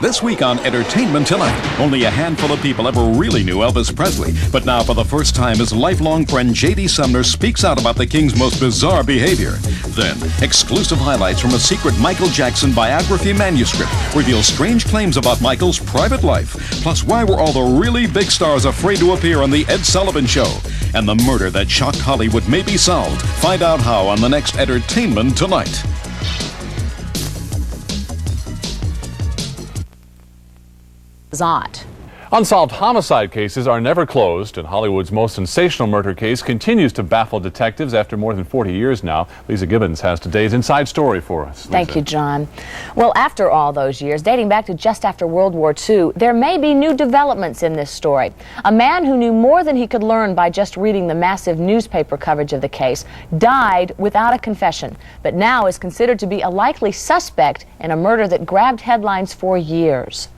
This week on Entertainment Tonight, only a handful of people ever really knew Elvis Presley. But now, for the first time, his lifelong friend J.D. Sumner speaks out about the King's most bizarre behavior. Then, exclusive highlights from a secret Michael Jackson biography manuscript reveal strange claims about Michael's private life. Plus, why were all the really big stars afraid to appear on The Ed Sullivan Show? And the murder that shocked Hollywood may be solved. Find out how on the next Entertainment Tonight. Unsolved homicide cases are never closed, and Hollywood's most sensational murder case continues to baffle detectives after more than 40 years now. Lisa Gibbons has today's inside story for us. Lisa. Thank you, John. Well, after all those years, dating back to just after World War II, there may be new developments in this story. A man who knew more than he could learn by just reading the massive newspaper coverage of the case died without a confession, but now is considered to be a likely suspect in a murder that grabbed headlines for years.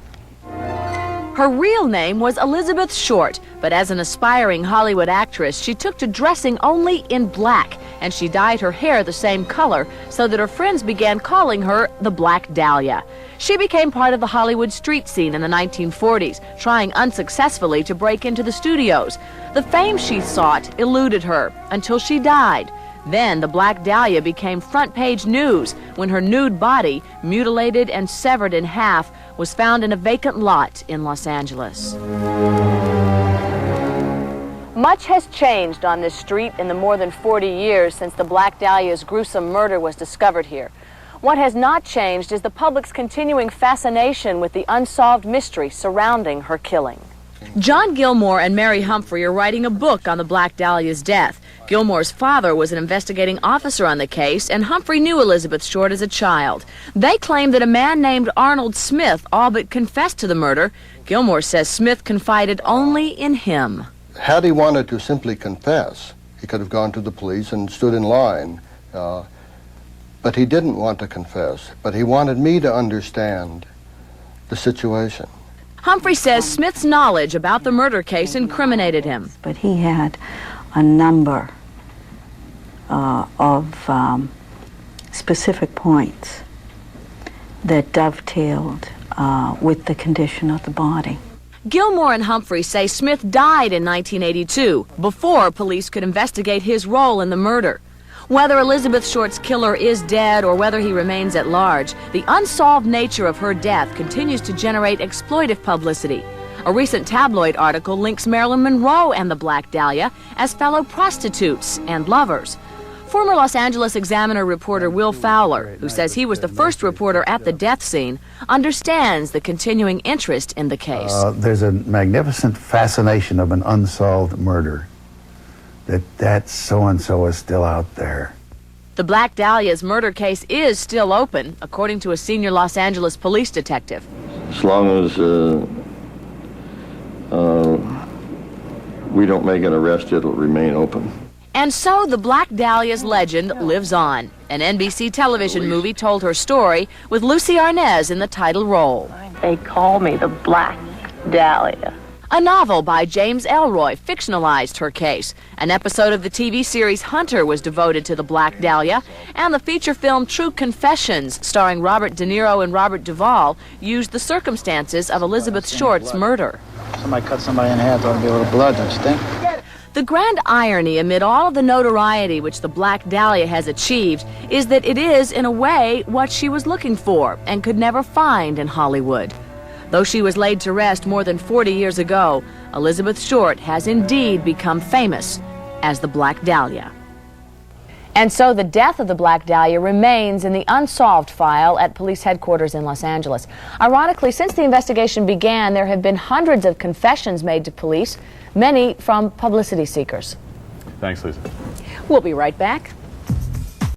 Her real name was Elizabeth Short, but as an aspiring Hollywood actress, she took to dressing only in black, and she dyed her hair the same color so that her friends began calling her the Black Dahlia. She became part of the Hollywood street scene in the 1940s, trying unsuccessfully to break into the studios. The fame she sought eluded her until she died. Then the Black Dahlia became front-page news when her nude body, mutilated and severed in half, was found in a vacant lot in Los Angeles. Much has changed on this street in the more than 40 years since the Black Dahlia's gruesome murder was discovered here. What has not changed is the public's continuing fascination with the unsolved mystery surrounding her killing. John Gilmore and Mary Humphrey are writing a book on the Black Dahlia's death. Gilmore's father was an investigating officer on the case, and Humphrey knew Elizabeth Short as a child. They claim that a man named Arnold Smith all but confessed to the murder. Gilmore says Smith confided only in him. Had he wanted to simply confess, he could have gone to the police and stood in line. But he didn't want to confess, but he wanted me to understand the situation. Humphrey says Smith's knowledge about the murder case incriminated him. But he had a number of specific points that dovetailed with the condition of the body. Gilmore and Humphrey say Smith died in 1982, before police could investigate his role in the murder. Whether Elizabeth Short's killer is dead or whether he remains at large, the unsolved nature of her death continues to generate exploitive publicity. A recent tabloid article links Marilyn Monroe and the Black Dahlia as fellow prostitutes and lovers. Former Los Angeles Examiner reporter Will Fowler, who says he was the first reporter at the death scene, understands the continuing interest in the case. There's a magnificent fascination of an unsolved murder. That so-and-so is still out there. The Black Dahlia's murder case is still open, according to a senior Los Angeles police detective. As long as we don't make an arrest, it'll remain open. And so the Black Dahlia's legend lives on. An NBC television movie told her story with Lucy Arnaz in the title role. They call me the Black Dahlia. A novel by James Elroy fictionalized her case. An episode of the TV series Hunter was devoted to the Black Dahlia, and the feature film True Confessions, starring Robert De Niro and Robert Duvall, used the circumstances of Elizabeth Short's murder. Somebody cut somebody in half, there ought to be a little blood, don't you think? The grand irony amid all of the notoriety which the Black Dahlia has achieved is that it is, in a way, what she was looking for and could never find in Hollywood. Though she was laid to rest more than 40 years ago, Elizabeth Short has indeed become famous as the Black Dahlia. And so the death of the Black Dahlia remains in the unsolved file at police headquarters in Los Angeles. Ironically, since the investigation began, there have been hundreds of confessions made to police, many from publicity seekers. Thanks, Lisa. We'll be right back.